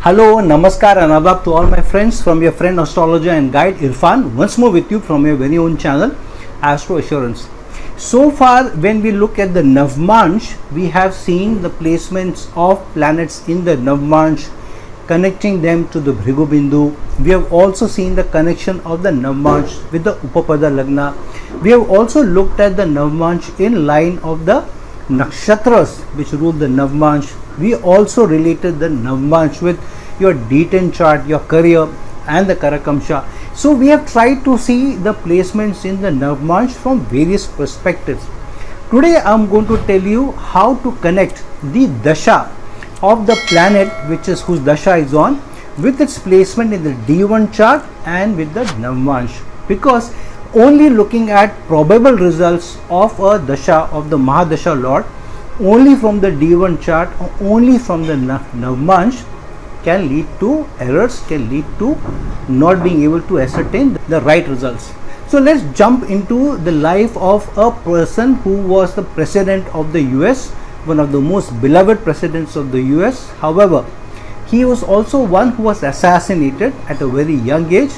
Hello, Namaskar and Adab to all my friends from your friend astrologer and guide Irfan, once more with you from your very own channel Astro Assurance. So far, when we look at the Navmansh, we have seen the placements of planets in the Navmansh, connecting them to the Bhrigu Bindu. We have also seen the connection of the Navmansh with the Upapada Lagna. We have also looked at the Navmansh in line of the Nakshatras which rule the Navmansh. We also related the Navmansh with your D10 chart, your career and the Karakamsha. So we have tried to see the placements in the Navmansh from various perspectives. Today I am going to tell you how to connect the Dasha of the planet whose Dasha is on with its placement in the D1 chart and with the Navmansh, because only looking at probable results of a Dasha of the Mahadasha Lord only from the D1 chart or only from the Navmansh can lead to errors, can lead to not being able to ascertain the right results. So let's jump into the life of a person who was the president of the US, one of the most beloved presidents of the US. However, he was also one who was assassinated at a very young age,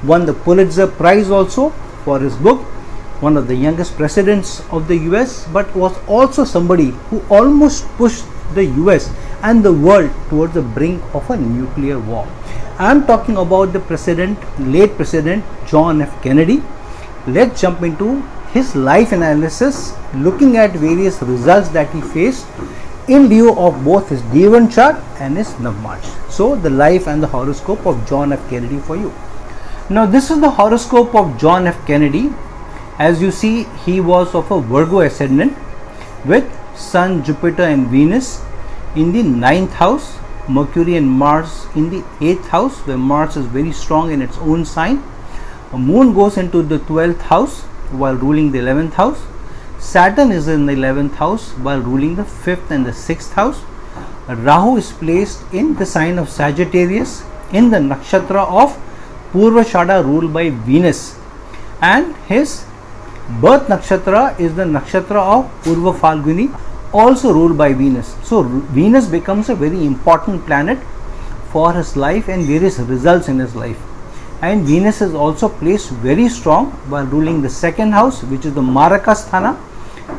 won the Pulitzer Prize also for his book, one of the youngest presidents of the US, but was also somebody who almost pushed the US and the world towards the brink of a nuclear war. I am talking about the late President John F. Kennedy. Let's jump into his life analysis, looking at various results that he faced in lieu of both his D1 chart and his Navmansh. So the life and the horoscope of John F. Kennedy for you. Now this is the horoscope of John F. Kennedy. As you see, he was of a Virgo ascendant with Sun, Jupiter and Venus in the 9th house, Mercury and Mars in the 8th house, where Mars is very strong in its own sign. A Moon goes into the 12th house while ruling the 11th house. Saturn is in the 11th house while ruling the 5th and the 6th house. Rahu is placed in the sign of Sagittarius in the nakshatra of Purvashada ruled by Venus, and his birth nakshatra is the nakshatra of Purva Falguni, also ruled by Venus. So Venus becomes a very important planet for his life and various results in his life. And Venus is also placed very strong while ruling the 2nd house, which is the Maraka Sthana,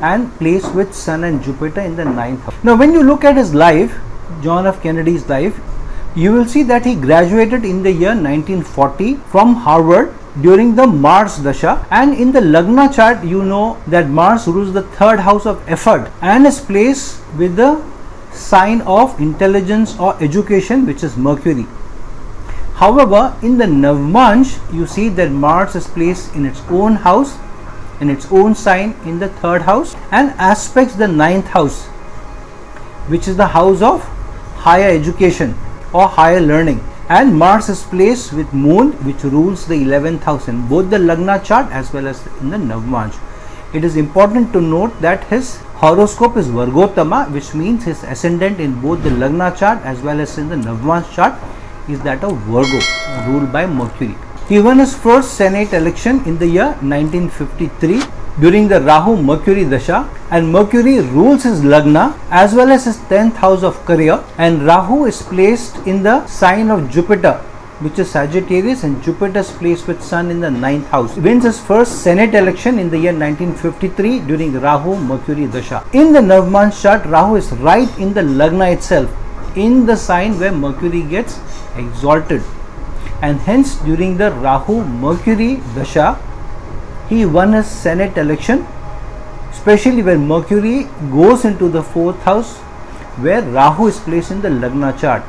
and placed with Sun and Jupiter in the 9th house. Now when you look at his life, John F. Kennedy's life, you will see that he graduated in the year 1940 from Harvard during the Mars Dasha, and in the Lagna chart you know that Mars rules the 3rd house of effort and is placed with the sign of intelligence or education, which is Mercury. However, in the Navmansh you see that Mars is placed in its own house, in its own sign in the 3rd house, and aspects the 9th house, which is the house of higher education or higher learning, and Mars is placed with Moon, which rules the 11th house in both the Lagna chart as well as in the Navmansh. It is important to note that his horoscope is Vargotama, which means his ascendant in both the Lagna chart as well as in the Navmansh chart is that of Virgo, ruled by Mercury. He won his first Senate election in the year 1953 during the Rahu Mercury Dasha, and Mercury rules his Lagna as well as his 10th house of career, and Rahu is placed in the sign of Jupiter, which is Sagittarius, and Jupiter is placed with Sun in the 9th house. He wins his first Senate election in the year 1953 during Rahu Mercury Dasha. In the Navmansh chart, Rahu is right in the Lagna itself, in the sign where Mercury gets exalted, and hence during the Rahu Mercury Dasha he won his Senate election, especially when Mercury goes into the 4th house where Rahu is placed in the Lagna chart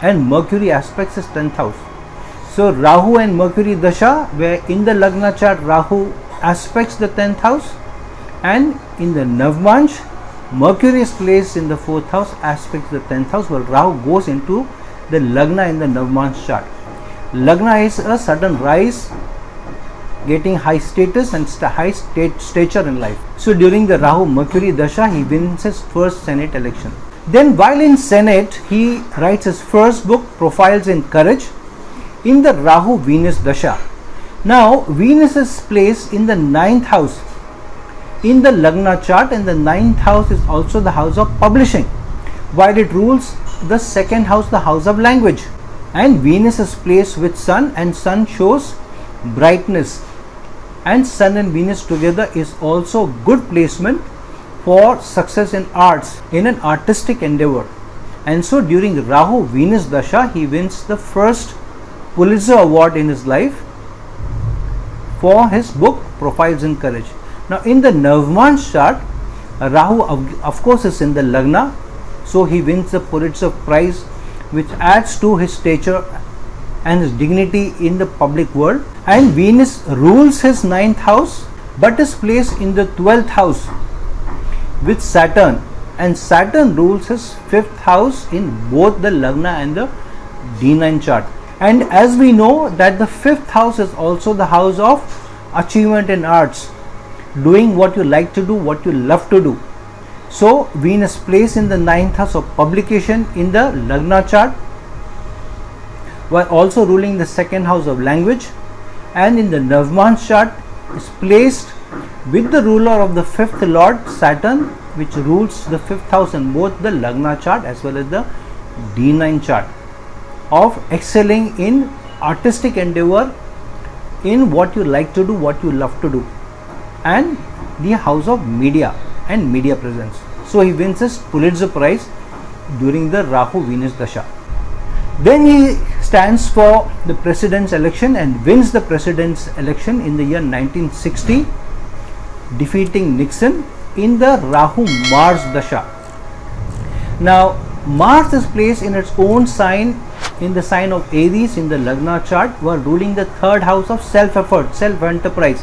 and Mercury aspects his 10th house. So Rahu and Mercury Dasha, where in the Lagna chart Rahu aspects the 10th house, and in the Navmansh Mercury is placed in the 4th house, aspects the 10th house, while Rahu goes into the Lagna in the Navmansh chart. Lagna is a sudden rise, getting high status and high stature in life. So during the Rahu Mercury Dasha he wins his first Senate election. Then while in Senate he writes his first book, Profiles in Courage, in the Rahu Venus Dasha. Now Venus is placed in the 9th house in the Lagna chart, and the 9th house is also the house of publishing, while it rules the second house, the house of language, and Venus is placed with Sun, and Sun shows brightness, and Sun and Venus together is also good placement for success in arts, in an artistic endeavor. And so during Rahu Venus Dasha, he wins the first Pulitzer Award in his life for his book Profiles in Courage. Now in the Navmansh chart, Rahu of course is in the Lagna, so he wins the Pulitzer Prize, which adds to his stature and his dignity in the public world. And Venus rules his 9th house but is placed in the 12th house with Saturn, and Saturn rules his 5th house in both the Lagna and the D9 chart. And as we know that the 5th house is also the house of achievement in arts, doing what you like to do, what you love to do. So Venus placed in the 9th house of publication in the Lagna chart, while also ruling the 2nd house of language, and in the Navmansh chart is placed with the ruler of the 5th lord Saturn, which rules the 5th house in both the Lagna chart as well as the D9 chart, of excelling in artistic endeavor, in what you like to do, what you love to do, and the house of media and media presence. So he wins his Pulitzer Prize during the Rahu Venus Dasha. Then he stands for the president's election and wins the president's election in the year 1960, defeating Nixon in the Rahu Mars Dasha. Now Mars is placed in its own sign, in the sign of Aries in the Lagna chart, while ruling the 3rd house of self-effort, self-enterprise,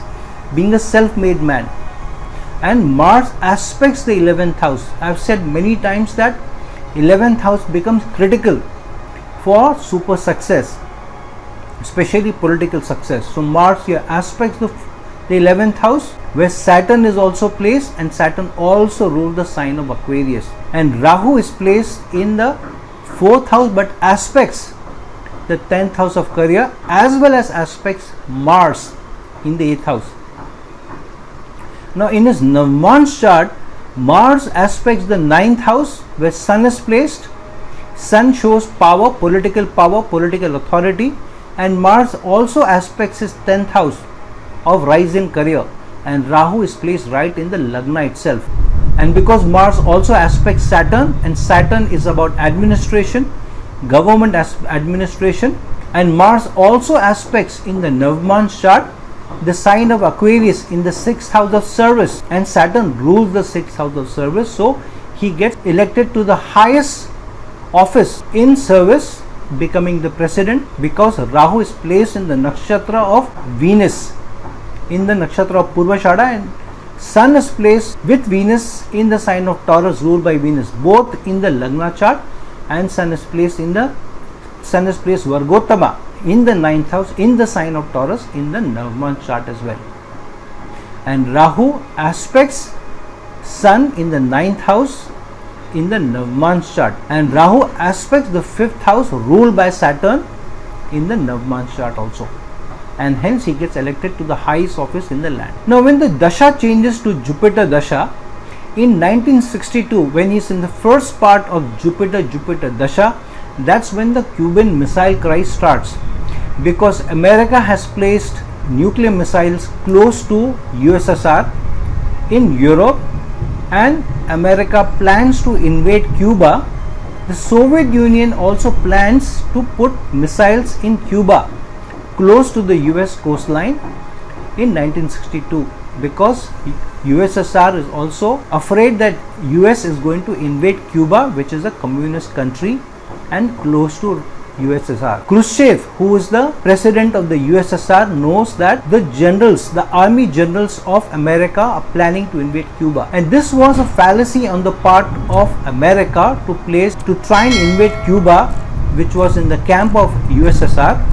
being a self-made man. And Mars aspects the 11th house. I have said many times that 11th house becomes critical for super success, especially political success. So Mars here aspects the 11th house, where Saturn is also placed, and Saturn also rules the sign of Aquarius. And Rahu is placed in the 4th house but aspects the 10th house of career, as well as aspects Mars in the 8th house. Now in his Navmansh chart, Mars aspects the 9th house where Sun is placed. Sun shows power, political authority, and Mars also aspects his 10th house of rise in career, and Rahu is placed right in the Lagna itself. And because Mars also aspects Saturn, and Saturn is about administration, government administration, and Mars also aspects in the Navmansh chart the sign of Aquarius in the 6th house of service, and Saturn rules the 6th house of service, so he gets elected to the highest office in service, becoming the president, because Rahu is placed in the nakshatra of Venus, in the nakshatra of Purvashada, and Sun is placed with Venus in the sign of Taurus, ruled by Venus, both in the Lagna chart, and Sun is placed Vargottama in the 9th house in the sign of Taurus in the Navmansh chart as well. And Rahu aspects Sun in the 9th house in the Navmansh chart, and Rahu aspects the 5th house ruled by Saturn in the Navmansh chart also, and hence he gets elected to the highest office in the land. Now when the Dasha changes to Jupiter Dasha in 1962, when he is in the first part of Jupiter Dasha, that's when the Cuban Missile Crisis starts, because America has placed nuclear missiles close to USSR in Europe, and America plans to invade Cuba. The Soviet Union also plans to put missiles in Cuba close to the US coastline in 1962, because USSR is also afraid that US is going to invade Cuba, which is a communist country and close to USSR. Khrushchev, who is the president of the USSR, knows that the generals, the army generals of America are planning to invade Cuba, and this was a fallacy on the part of America to try and invade Cuba, which was in the camp of USSR,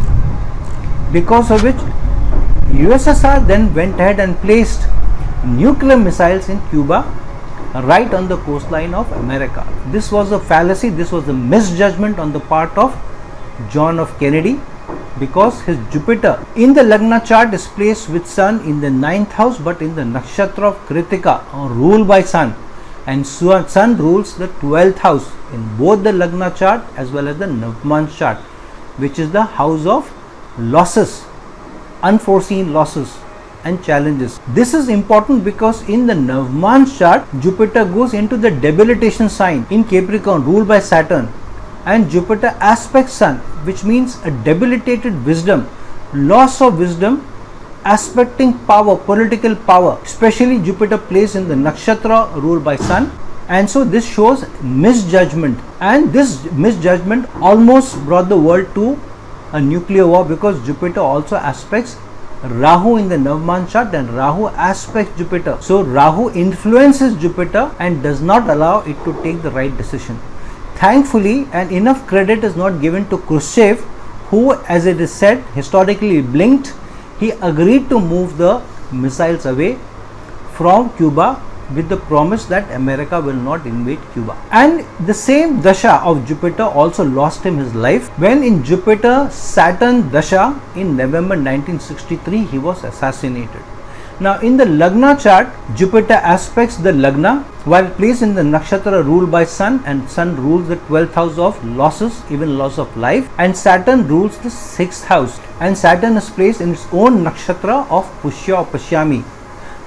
because of which USSR then went ahead and placed nuclear missiles in Cuba right on the coastline of America. This was a fallacy, this was a misjudgment on the part of John F. Kennedy, because his Jupiter in the Lagna chart is placed with Sun in the 9th house, but in the nakshatra of Kritika, or ruled by Sun. and Sun rules the 12th house in both the Lagna chart as well as the Navmansh chart, which is the house of losses, unforeseen losses and challenges. This is important because in the Navmansh chart, Jupiter goes into the debilitation sign in Capricorn ruled by Saturn, and Jupiter aspects Sun, which means a debilitated wisdom, loss of wisdom, aspecting power, political power, especially Jupiter placed in the Nakshatra ruled by Sun. And so this shows misjudgment, and this misjudgment almost brought the world to a nuclear war because Jupiter also aspects Rahu in the Navman chart, and Rahu aspects Jupiter. So Rahu influences Jupiter and does not allow it to take the right decision. Thankfully, and enough credit is not given to Khrushchev, who, as it is said, historically blinked. He agreed to move the missiles away from Cuba with the promise that America will not invade Cuba. And the same Dasha of Jupiter also lost him his life when in Jupiter Saturn Dasha in November 1963 he was assassinated. Now in the Lagna chart, Jupiter aspects the Lagna while placed in the Nakshatra ruled by Sun, and Sun rules the 12th house of losses, even loss of life, and Saturn rules the 6th house, and Saturn is placed in its own Nakshatra of Pushya or Pashyami.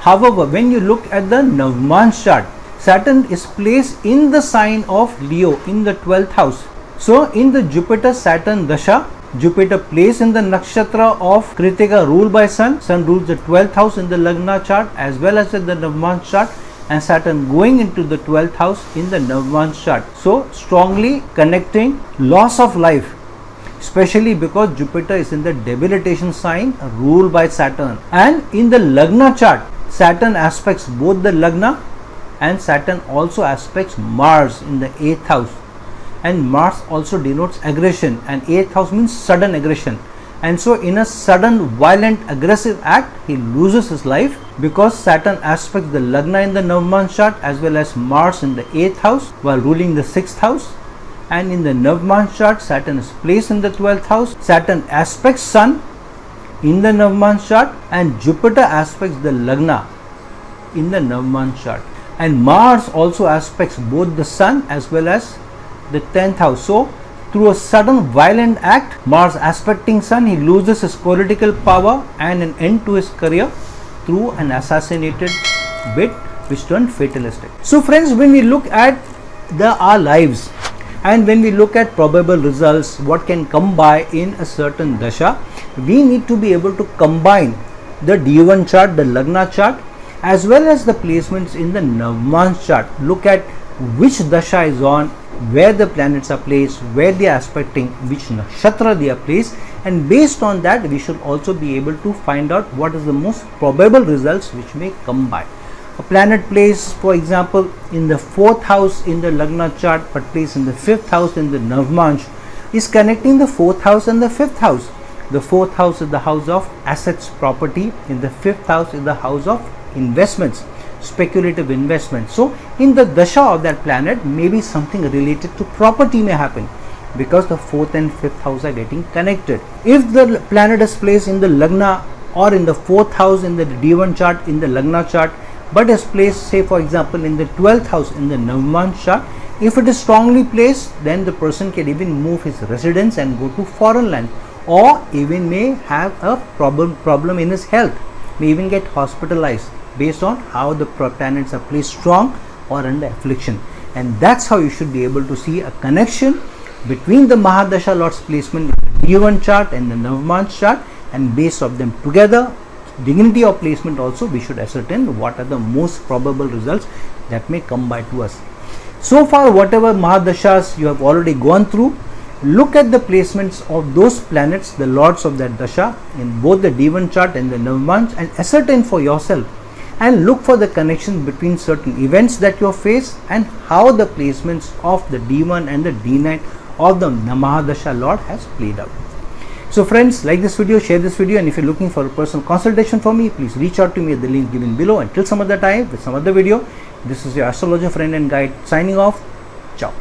However, when you look at the Navmansh chart, Saturn is placed in the sign of Leo in the 12th house. So in the Jupiter Saturn Dasha, Jupiter placed in the Nakshatra of Kritika ruled by Sun. Sun rules the 12th house in the Lagna chart as well as in the Navmansh chart, and Saturn going into the 12th house in the Navmansh chart. So strongly connecting loss of life, especially because Jupiter is in the debilitation sign ruled by Saturn. And in the Lagna chart, Saturn aspects both the Lagna, and Saturn also aspects Mars in the 8th house, and Mars also denotes aggression, and 8th house means sudden aggression. And so in a sudden violent aggressive act he loses his life because Saturn aspects the Lagna in the Navman chart as well as Mars in the 8th house while ruling the 6th house. And in the Navman chart, Saturn is placed in the 12th house. Saturn aspects Sun in the Navman chart, and Jupiter aspects the Lagna in the Navman chart, and Mars also aspects both the Sun as well as the 10th house. So through a sudden violent act, Mars aspecting Sun, he loses his political power and an end to his career through an assassinated bid which turned fatalistic. So friends, when we look at our lives and when we look at probable results, what can come by in a certain dasha, we need to be able to combine the D1 chart, the Lagna chart, as well as the placements in the Navmansh chart. Look at which dasha is on, where the planets are placed, where they are aspecting, which nakshatra they are placed, and based on that we should also be able to find out what is the most probable results which may come by. A planet placed, for example, in the 4th house in the Lagna chart but placed in the 5th house in the Navmansh is connecting the 4th house and the 5th house. The 4th house is the house of assets, property, in the 5th house is the house of investments, speculative investments. So in the dasha of that planet, maybe something related to property may happen because the 4th and 5th house are getting connected. If the planet is placed in the Lagna or in the 4th house in the D1 chart, in the Lagna chart, but is placed, say for example, in the 12th house in the Navmansh chart, if it is strongly placed, then the person can even move his residence and go to foreign land, or even may have a problem in his health, may even get hospitalized based on how the planets are placed strong or under affliction. And that's how you should be able to see a connection between the Mahadasha Lord's placement with the D1 chart and the Navmansh chart, and based of them together, dignity of placement also, we should ascertain what are the most probable results that may come by to us. So far, whatever Mahadashas you have already gone through, look at the placements of those planets, the lords of that dasha, in both the D1 chart and the Navmansh, and ascertain for yourself and look for the connection between certain events that you face and how the placements of the D1 and the D9 of the Mahadasha Lord has played out. So friends, like this video, share this video, and if you're looking for a personal consultation for me, please reach out to me at the link given below. Until some other time with some other video, this is your astrologer friend and guide signing off. Ciao.